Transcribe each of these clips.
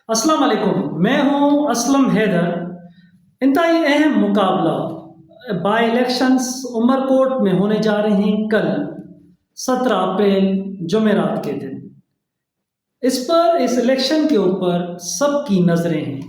السلام علیکم، میں ہوں اسلم حیدر۔ انتہائی اہم مقابلہ بائی الیکشنز عمر کوٹ میں ہونے جا رہے ہیں کل 17 اپریل جمعرات کے دن۔ اس الیکشن کے اوپر سب کی نظریں ہیں،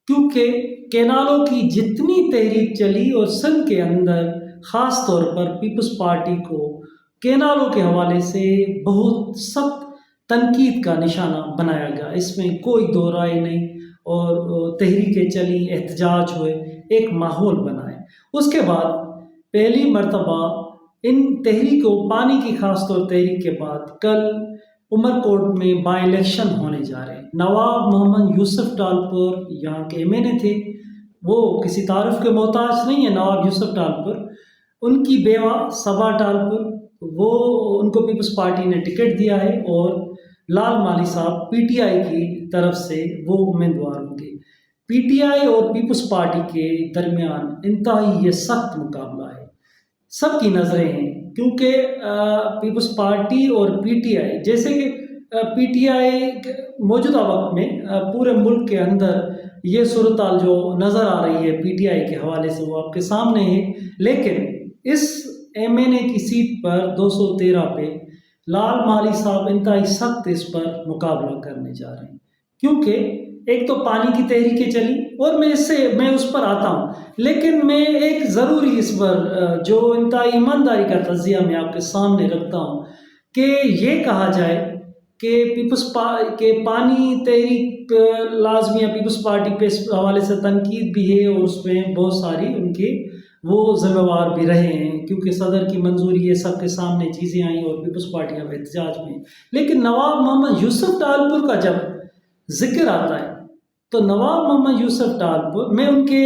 کیونکہ کینالوں کی جتنی تحریک چلی اور سندھ کے اندر خاص طور پر پیپلز پارٹی کو کینالوں کے حوالے سے بہت سخت تنقید کا نشانہ بنایا گیا، اس میں کوئی دو رائے نہیں، اور تحریکیں چلی، احتجاج ہوئے، ایک ماحول بنا ہے۔ اس کے بعد پہلی مرتبہ ان تحریکوں پانی کی خاص طور تحریک کے بعد کل عمر کوٹ میں بائی الیکشن ہونے جا رہے ہیں۔ نواب محمد یوسف ٹالپور یہاں کے ایم این اے تھے، وہ کسی تعارف کے محتاج نہیں ہے۔ نواب یوسف ٹالپور، ان کی بیوہ صبا ٹالپور، وہ ان کو پیپلز پارٹی نے ٹکٹ دیا ہے، اور لال مالی صاحب پی ٹی آئی کی طرف سے وہ امیدوار ہوں گے۔ پی ٹی آئی اور پیپلز پارٹی کے درمیان انتہائی یہ سخت مقابلہ ہے، سب کی نظریں ہیں، کیونکہ پیپلز پارٹی اور پی ٹی آئی، جیسے کہ پی ٹی آئی موجودہ وقت میں پورے ملک کے اندر یہ صورتحال جو نظر آ رہی ہے پی ٹی آئی کے حوالے سے وہ آپ کے سامنے ہے، لیکن اس ایم این اے کی سیٹ پر 213 پہ لال مالی صاحب انتہائی سخت اس پر مقابلہ کرنے جا رہے ہیں، کیونکہ ایک تو پانی کی تحریکیں چلی، اور میں اس پر آتا ہوں، لیکن میں ایک ضروری اس پر جو انتہائی ایمانداری کا تجزیہ میں آپ کے سامنے رکھتا ہوں کہ یہ کہا جائے کہ کہ پانی تحریک لازمی ہے، پیپلز پارٹی پہ اس حوالے سے تنقید بھی ہے، اور اس میں بہت ساری ان کے وہ ذمہ وار بھی رہے ہیں، کیونکہ صدر کی منظوری یہ سب کے سامنے چیزیں آئیں اور پیپلز پارٹی اب احتجاج میں۔ لیکن نواب محمد یوسف ٹالپور کا جب ذکر آتا ہے تو نواب محمد یوسف ٹالپور، میں ان کے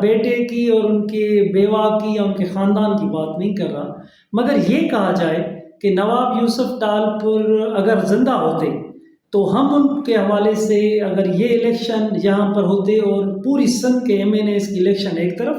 بیٹے کی اور ان کے بیوہ کی یا ان کے خاندان کی بات نہیں کر رہا، مگر یہ کہا جائے کہ نواب یوسف ٹالپور اگر زندہ ہوتے تو ہم ان کے حوالے سے اگر یہ الیکشن یہاں پر ہوتے اور پوری سندھ کے ایم این اے کی الیکشن ایک طرف،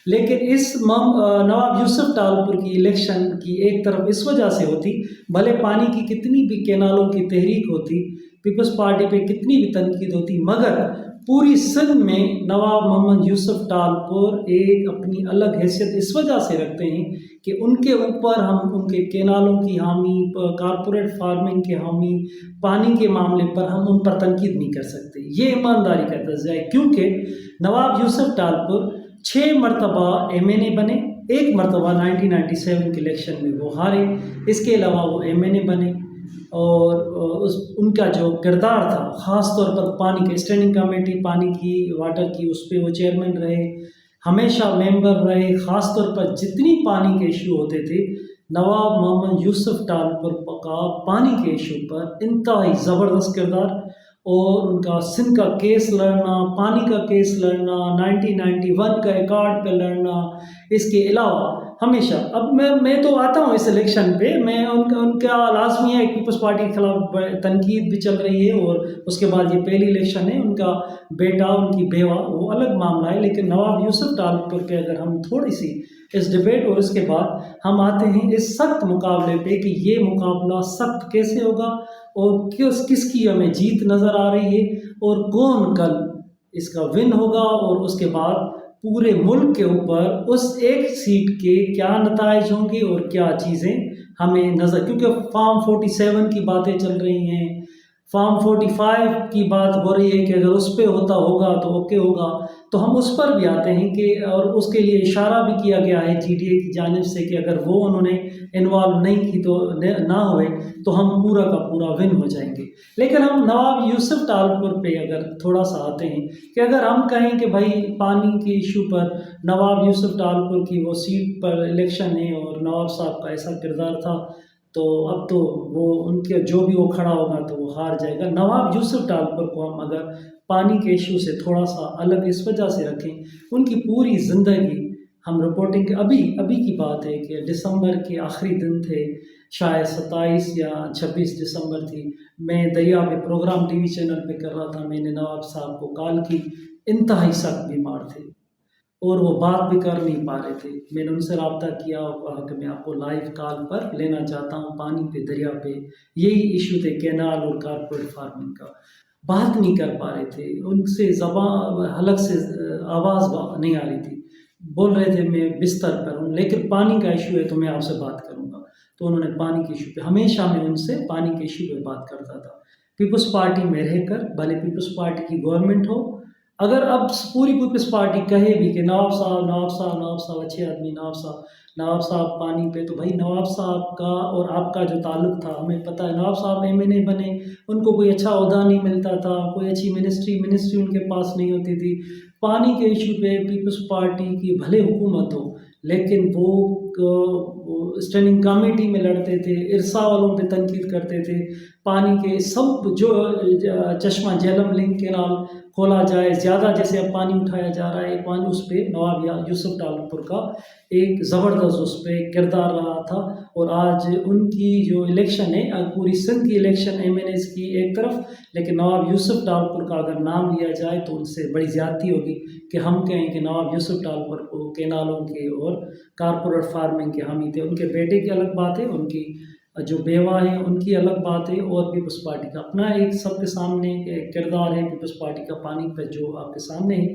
لیکن اس نواب یوسف ٹالپور کی الیکشن کی ایک طرف اس وجہ سے ہوتی، بھلے پانی کی کتنی بھی کینالوں کی تحریک ہوتی، پیپلز پارٹی پہ کتنی بھی تنقید ہوتی، مگر پوری سندھ میں نواب محمد یوسف ٹالپور ایک اپنی الگ حیثیت اس وجہ سے رکھتے ہیں کہ ان کے اوپر ہم ان کے کینالوں کی حامی، کارپوریٹ فارمنگ کے حامی، پانی کے معاملے پر ہم ان پر تنقید نہیں کر سکتے۔ یہ ایمانداری کا تجزیہ ہے، کیونکہ نواب یوسف ٹالپور 6 مرتبہ ایم این اے بنے، ایک مرتبہ 1997 کے الیکشن میں وہ ہارے، اس کے علاوہ وہ ایم این اے بنے، اور ان کا جو کردار تھا خاص طور پر پانی کے اسٹینڈنگ کمیٹی، پانی کی واٹر کی، اس پہ وہ چیئرمین رہے، ہمیشہ ممبر رہے، خاص طور پر جتنی پانی کے ایشو ہوتے تھے نواب محمد یوسف ٹالپور کا پانی کے ایشو پر انتہائی زبردست کردار، اور ان کا سندھ کا کیس لڑنا، پانی کا کیس لڑنا، 1991 کا ایکارڈ پہ لڑنا، اس کے علاوہ ہمیشہ اب میں تو آتا ہوں اس الیکشن پہ، میں ان کا لازمی ہے، پیپلز پارٹی کے خلاف تنقید بھی چل رہی ہے، اور اس کے بعد یہ پہلی الیکشن ہے، ان کا بیٹا، ان کی بیوہ، وہ الگ معاملہ ہے، لیکن نواب یوسف ٹالپور پہ اگر ہم تھوڑی سی اس ڈیبیٹ، اور اس کے بعد ہم آتے ہیں اس سخت مقابلے پہ کہ یہ مقابلہ سخت کیسے ہوگا، اور کس کی ہمیں جیت نظر آ رہی ہے، اور کون کل اس کا ون ہوگا، اور اس کے بعد پورے ملک کے اوپر اس ایک سیٹ کے کیا نتائج ہوں گے اور کیا چیزیں ہمیں نظر، کیونکہ فارم 47 کی باتیں چل رہی ہیں، فارم 45 کی بات ہو رہی ہے کہ اگر اس پہ ہوگا تو اوکے ہوگا، تو ہم اس پر بھی آتے ہیں کہ، اور اس کے لیے اشارہ بھی کیا گیا ہے جی ڈی اے کی جانب سے کہ اگر وہ انہوں نے انوالو نہیں کی تو نہ ہوئے تو ہم پورا کا پورا ون ہو جائیں گے۔ لیکن ہم نواب یوسف ٹالپور پہ اگر تھوڑا سا آتے ہیں کہ اگر ہم کہیں کہ بھائی پانی کے ایشو پر نواب یوسف ٹالپور کی وہ سیٹ پر الیکشن ہے اور نواب صاحب کا ایسا کردار تھا، تو اب تو وہ ان کے جو بھی وہ کھڑا ہوگا تو وہ ہار جائے گا۔ نواب یوسف ٹالپور کو ہم اگر پانی کے ایشو سے تھوڑا سا الگ اس وجہ سے رکھیں، ان کی پوری زندگی ہم رپورٹنگ، ابھی کی بات ہے کہ دسمبر کے آخری دن تھے، شاید 27 یا 26 دسمبر تھی، میں دریا میں پروگرام ٹی وی چینل پہ کر رہا تھا، میں نے نواب صاحب کو کال کی، انتہائی سخت بیمار تھے اور وہ بات بھی کر نہیں پا رہے تھے، میں نے ان سے رابطہ کیا اور کہا کہ میں آپ کو لائیو کال پر لینا چاہتا ہوں، پانی پہ، دریا پہ یہی ایشو تھے، کینال اور کارپوریٹ فارمنگ کا۔ بات نہیں کر پا رہے تھے، ان سے زبان حلق سے آواز نہیں آ رہی تھی، بول رہے تھے میں بستر پر ہوں، لیکن پانی کا ایشو ہے تو میں آپ سے بات کروں گا۔ تو انہوں نے پانی کے ایشو پہ ہمیشہ میں ان سے پانی کے ایشو پہ بات کرتا تھا، پیپلز پارٹی میں رہ کر، بھلے پیپلز پارٹی کی گورنمنٹ ہو، اگر اب پوری پیپلز پارٹی کہے بھی کہ نواب صاحب نواب صاحب نواب صاحب اچھے آدمی، نواب صاحب پانی پہ، تو بھائی نواب صاحب کا اور آپ کا جو تعلق تھا ہمیں پتہ ہے، نواب صاحب MNA بنے، ان کو کوئی اچھا عہدہ نہیں ملتا تھا، کوئی اچھی منسٹری ان کے پاس نہیں ہوتی تھی۔ پانی کے ایشو پہ پیپلز پارٹی کی بھلے حکومت ہو، لیکن وہ اسٹینڈنگ کمیٹی میں لڑتے تھے، ارسا والوں پہ تنقید کرتے تھے، پانی کے سب جو چشمہ جہلم لنک کینال کھولا جائے، زیادہ جیسے اب پانی اٹھایا جا رہا ہے، پانی اس پہ نواب یوسف ڈالپور کا ایک زبردست اس پہ کردار رہا تھا۔ اور آج ان کی جو الیکشن ہے، پوری سندھ کی الیکشن MNAs کی ایک طرف، لیکن نواب یوسف ڈالپور کا اگر نام لیا جائے تو ان سے بڑی زیادتی ہوگی کہ ہم کہیں کہ نواب یوسف ڈالپور کو کینالوں کے اور کارپوریٹ فارمنگ کے حامی تھے۔ ان کے بیٹے کی الگ بات ہے، ان کی جو بیوہ ہیں ان کی الگ بات ہے، اور پیپلز پارٹی کا اپنا ایک سب کے سامنے کردار ہے۔ پیپلز پارٹی کا پانی پہ جو آپ کے سامنے ہے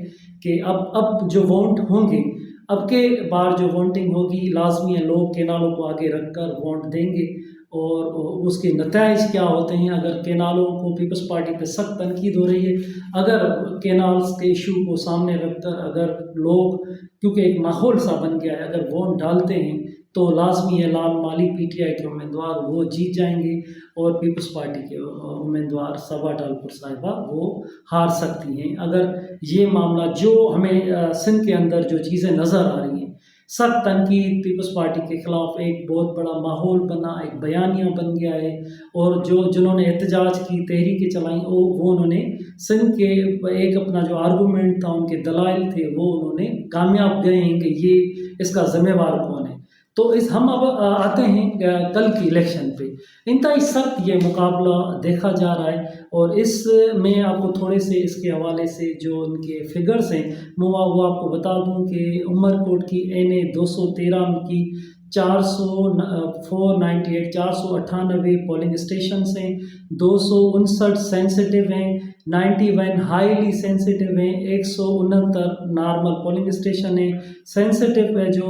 کہ اب جو ووٹ ہوں گے، اب کے بار جو ووٹنگ ہوگی، لازمی ہے لوگ کینالوں کو آگے رکھ کر ووٹ دیں گے، اور اس کے نتائج کیا ہوتے ہیں۔ اگر کینالوں کو پیپلز پارٹی پہ سخت تنقید ہو رہی ہے، اگر کینالز کے ایشو کو سامنے رکھ کر اگر لوگ، کیونکہ ایک ماحول سا بن گیا ہے، اگر ووٹ ڈالتے ہیں تو لازمی ہے لال مالی PTI کے امیدوار وہ جیت جائیں گے، اور پیپلز پارٹی کے امیدوار صبا ڈالپور صاحبہ وہ ہار سکتی ہیں۔ اگر یہ معاملہ جو ہمیں سندھ کے اندر جو چیزیں نظر آ رہی ہیں، سخت تنقید پیپلز پارٹی کے خلاف، ایک بہت بڑا ماحول بنا، ایک بیانیہ بن گیا ہے، اور جنہوں نے احتجاج کی تحریکیں چلائیں، وہ انہوں نے سندھ کے ایک اپنا جو آرگومنٹ تھا، ان کے دلائل تھے، وہ انہوں نے کامیاب گئے ہیں کہ یہ اس کا ذمہ وار کون ہے۔ تو ہم اب آتے ہیں کل کی الیکشن پہ۔ انتہائی سخت یہ مقابلہ دیکھا جا رہا ہے، اور اس میں آپ کو تھوڑے سے اس کے حوالے سے جو ان کے فگرز ہیں وہ آپ کو بتا دوں کہ عمر کوٹ کی NA 213 کی 498 پولنگ اسٹیشنز ہیں، 259 سینسٹیو ہیں، 91 ہائیلی سینسٹیو ہیں، 169 نارمل پولنگ اسٹیشن ہیں۔ سینسٹیو جو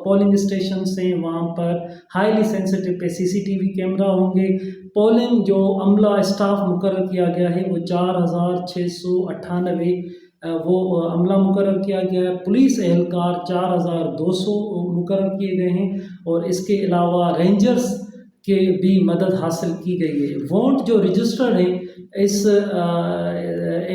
پولنگ اسٹیشنز ہیں وہاں پر ہائیلی سینسٹیو پہ CCTV کیمرہ ہوں گے۔ پولنگ جو عملہ اسٹاف مقرر کیا گیا ہے وہ 4698 وہ عملہ مقرر کیا گیا ہے۔ پولیس اہلکار 4200 مقرر کیے گئے ہیں، اور اس کے علاوہ رینجرز کے بھی مدد حاصل کی گئی ہے۔ ووٹ جو رجسٹرڈ ہیں اس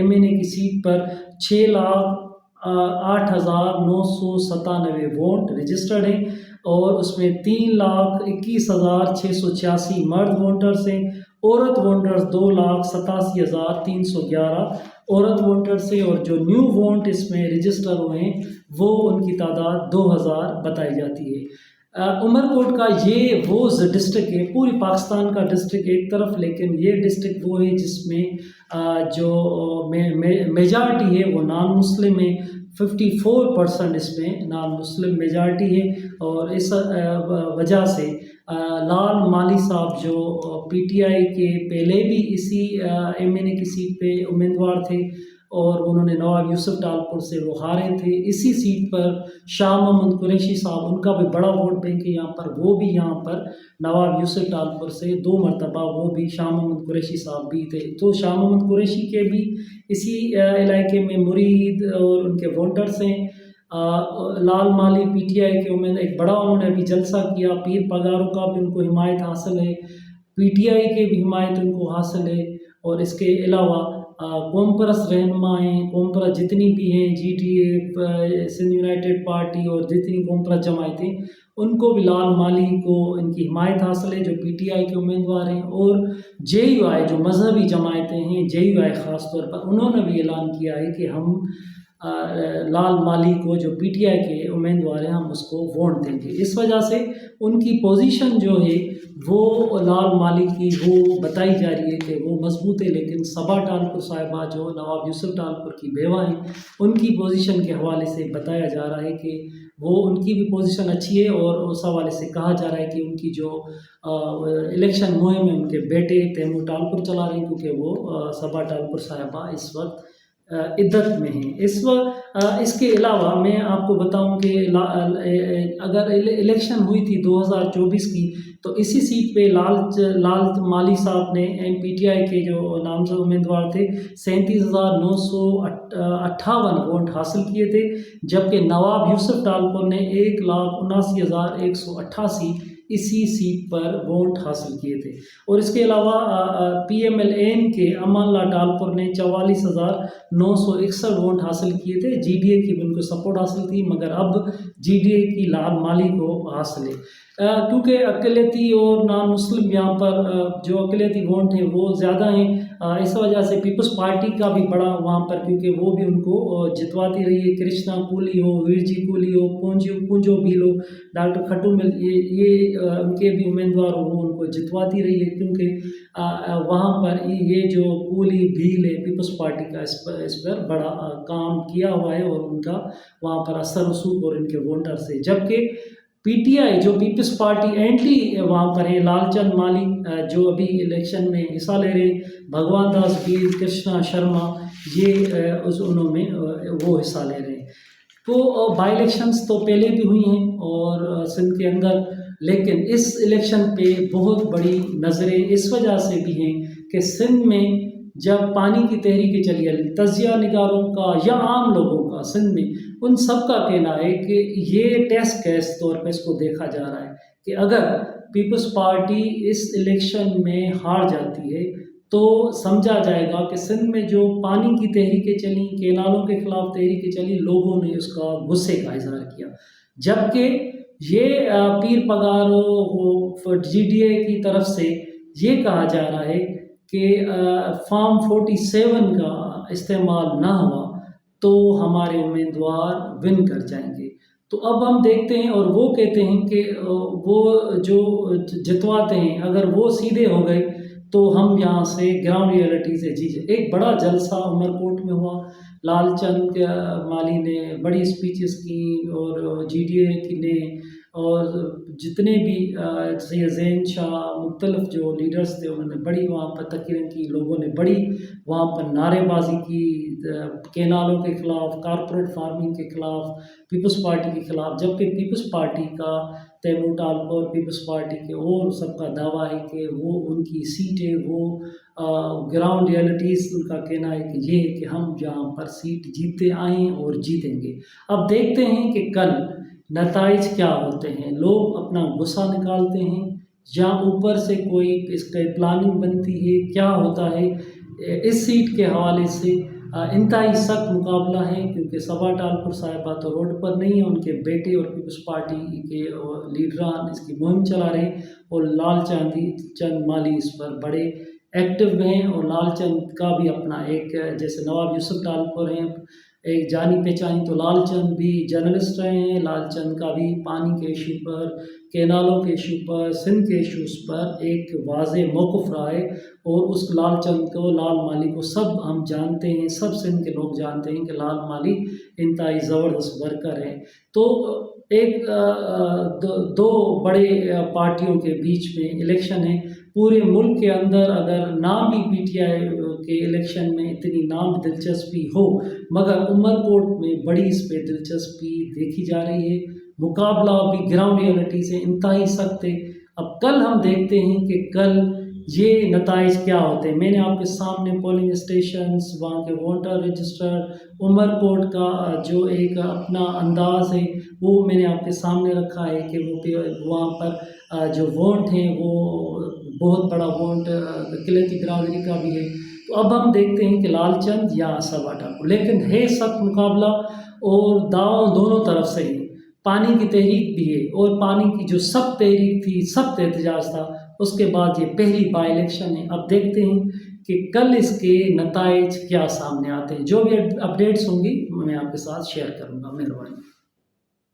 MNA کی سیٹ پر 6,08,997 ووٹ رجسٹرڈ ہیں، اور اس میں 3,21,686 مرد ووٹرز ہیں، عورت ووٹرز 2,87,311 عورت ووٹرز ہیں، اور جو نیو ووٹ اس میں رجسٹر ہوئے ہیں وہ ان کی تعداد 2000 بتائی جاتی ہے۔ عمر کوٹ کا یہ وہ ڈسٹرکٹ ہے، پوری پاکستان کا ڈسٹرکٹ ایک طرف، لیکن یہ ڈسٹرکٹ وہ ہے جس میں جو میجارٹی ہے وہ نان مسلم ہے، 54% اس میں نان مسلم میجارٹی ہے، اور اس وجہ سے لال مالی صاحب جو PTI کے پہلے بھی اسی MNA کی سیٹ پہ امیدوار تھے، اور انہوں نے نواب یوسف ڈالپور سے وہ ہارے تھے۔ اسی سیٹ پر شاہ محمد قریشی صاحب، ان کا بھی بڑا ووٹ بینک ہے یہاں پر، وہ بھی یہاں پر نواب یوسف ڈالپور سے 2 مرتبہ وہ بھی شاہ محمد قریشی صاحب بھی تھے۔ تو شاہ محمد قریشی کے بھی اسی علاقے میں مرید اور ان کے ووٹرز ہیں۔ لال مالی PTI کے ایک بڑا انہوں نے ابھی جلسہ کیا، پیر پگاروں کا بھی ان کو حمایت حاصل ہے، PTI کے بھی حمایت ان کو حاصل ہے، اور اس کے علاوہ قوم پرست رہنما ہیں، قوم پرست جتنی بھی ہیں، GTA سندھ یونائٹڈ پارٹی اور جتنی قوم پرست جماعتیں، ان کو بھی لال مالی کو ان کی حمایت حاصل ہے جو PTI کے امیدوار ہیں۔ اور JUI جو مذہبی جماعتیں ہیں، JUI خاص طور پر، انہوں نے بھی اعلان کیا ہے کہ ہم لال مالی کو جو PTI کے امیدوار ہیں ہم اس کو ووٹ دیں گے۔ اس وجہ سے ان کی پوزیشن جو ہے وہ لال مالی کی وہ بتائی جا رہی ہے کہ وہ مضبوط ہے، لیکن صبا ڈالپور صاحبہ جو نواب یوسف ڈالپور کی بیوہ ہیں، ان کی پوزیشن کے حوالے سے بتایا جا رہا ہے کہ وہ ان کی بھی پوزیشن اچھی ہے، اور اس حوالے سے کہا جا رہا ہے کہ ان کی جو الیکشن مہم میں ان کے بیٹے تیمور ٹالپور چلا رہے ہیں، کیونکہ وہ صبا ٹالپور صاحبہ اس وقت عدت میں ہیں اس وقت۔ اس کے علاوہ میں آپ کو بتاؤں کہ اگر الیکشن ہوئی تھی 2024 کی، تو اسی سیٹ پہ لال مالی صاحب نے پی ٹی آئی کے جو نامزد امیدوار تھے 37,958 ووٹ حاصل کیے تھے، جبکہ نواب یوسف ٹالپور نے 1,79,188 اسی سیٹ پر ووٹ حاصل کیے تھے۔ اور اس کے علاوہ پی ایم ایل این کے امان اللہ ٹالپور نے 44,961 ووٹ حاصل کیے تھے۔ جی ڈی اے کی بھی ان کو سپورٹ حاصل تھی، مگر اب جی ڈی اے کی لال مالی کو حاصل ہے، کیونکہ اقلیتی اور نان مسلم یہاں پر جو اقلیتی ووٹ ہیں وہ زیادہ ہیں، اس وجہ سے پیپلز پارٹی کا بھی بڑا وہاں پر، کیونکہ وہ بھی ان کو جتواتی رہی ہے۔ کرشنا کولی ہو، ویر جی کولی ہو، پونجو بیل ہو، ڈاکٹر کھٹو مل، یہ ان کے بھی امیدوار وہ ان کو جتواتی رہی ہے، کیونکہ وہاں پر یہ جو کولی بھیل ہے پیپلز پارٹی کا اس پر بڑا کام کیا ہوا ہے، اور ان کا وہاں پر اثر رسوخ اور ان کے ووٹر سے۔ جبکہ پی ٹی آئی جو پیپلز پارٹی اینٹی وہاں پر ہے، لال چند مالی جو ابھی الیکشن میں حصہ لے رہے ہیں، بھگوان داس بیل، کرشنا شرما، یہ انہوں میں وہ حصہ لے رہے ہیں۔ تو بائی الیکشنز تو پہلے بھی ہوئی ہیں اور سندھ کے اندر، لیکن اس الیکشن پہ بہت بڑی نظریں اس وجہ سے بھی ہیں کہ سندھ میں جب پانی کی تحریکیں چلی، تجزیہ نگاروں کا یا عام لوگوں کا سندھ میں، ان سب کا کہنا ہے کہ یہ ٹیسٹ کیس طور پہ اس کو دیکھا جا رہا ہے کہ اگر پیپلز پارٹی اس الیکشن میں ہار جاتی ہے تو سمجھا جائے گا کہ سندھ میں جو پانی کی تحریکیں چلیں، کینالوں کے خلاف تحریکیں چلیں، لوگوں نے اس کا غصے کا اظہار کیا، جبکہ یہ پیر پگاروں جی ڈی اے کی طرف سے یہ کہا جا رہا ہے کہ فارم 47 کا استعمال نہ ہوا تو ہمارے امیدوار ون کر جائیں گے۔ تو اب ہم دیکھتے ہیں، اور وہ کہتے ہیں کہ وہ جو جتواتے ہیں اگر وہ سیدھے ہو گئے تو ہم یہاں سے گراؤنڈ ریئلٹی سے جیتے۔ ایک بڑا جلسہ عمرکوٹ میں ہوا، لال چند مالی نے بڑی اسپیچز کی، اور جی ڈی اے نے، اور جتنے بھی سید زین شاہ، مختلف جو لیڈرز تھے، انہوں نے بڑی وہاں پر تقریریں کی، لوگوں نے بڑی وہاں پر نعرے بازی کی، کینالوں کے خلاف، کارپوریٹ فارمنگ کے خلاف، پیپلز پارٹی کے خلاف، جبکہ پیپلز پارٹی کا تیمور ٹالپور، پیپلز پارٹی کے اور سب کا دعویٰ ہے کہ وہ ان کی سیٹیں، وہ گراؤنڈ ریئلٹیز ان کا کہنا ہے کہ یہ ہے کہ ہم یہاں پر سیٹ جیتے آئیں اور جیتیں گے۔ اب دیکھتے ہیں کہ کل نتائج کیا ہوتے ہیں، لوگ اپنا غصہ نکالتے ہیں یا اوپر سے کوئی اس کا پلاننگ بنتی ہے، کیا ہوتا ہے۔ اس سیٹ کے حوالے سے انتہائی سخت مقابلہ ہے، کیونکہ صبا ٹالپور صاحبہ تو روڈ پر نہیں ہیں، ان کے بیٹے اور پیپلز پارٹی کے لیڈران اس کی مہم چلا رہے ہیں، اور لال چند مالی اس پر بڑے ایکٹیو ہیں، اور لال چند کا بھی اپنا ایک، جیسے نواب یوسف ٹالپور ہیں ایک جانی پہچانی، تو لال چند بھی جرنلسٹ رہے ہیں، لال چند کا بھی پانی کے ایشو پر، کینالوں کے ایشو پر، سندھ کے ایشوز پر ایک واضح موقف رہا ہے، اور اس لال چند کو، لال مالی کو سب ہم جانتے ہیں، سب سندھ کے لوگ جانتے ہیں کہ لال مالی انتہائی زبردست ورکر ہے۔ تو ایک دو بڑے پارٹیوں کے بیچ میں الیکشن ہے، پورے ملک کے اندر اگر نام بھی پی ٹی آئی کے الیکشن میں اتنی نام دلچسپی ہو، مگر عمرکوٹ میں بڑی اس پہ دلچسپی دیکھی جا رہی ہے، مقابلہ بھی گراؤنڈ ریئلٹی سے انتہائی سخت ہے۔ اب کل ہم دیکھتے ہیں کہ کل یہ نتائج کیا ہوتے ہیں۔ میں نے آپ کے سامنے پولنگ اسٹیشنز، وہاں کے ووٹر رجسٹر، عمرکوٹ کا جو ایک اپنا انداز ہے وہ میں نے آپ کے سامنے رکھا ہے کہ وہ وہاں پر جو ووٹ ہیں وہ بہت بڑا ووٹ اقلیتی برادری کا بھی ہے۔ تو اب ہم دیکھتے ہیں کہ لال چند یا صبا ٹالپور، لیکن ہے سخت مقابلہ، اور داؤں دونوں طرف سے ہے۔ پانی کی تحریک بھی ہے، اور پانی کی جو سخت تحریک تھی، سخت احتجاج تھا، اس کے بعد یہ پہلی بائی الیکشن ہے۔ اب دیکھتے ہیں کہ کل اس کے نتائج کیا سامنے آتے ہیں۔ جو بھی اپڈیٹس ہوں گی میں آپ کے ساتھ شیئر کروں گا۔ مہربانی۔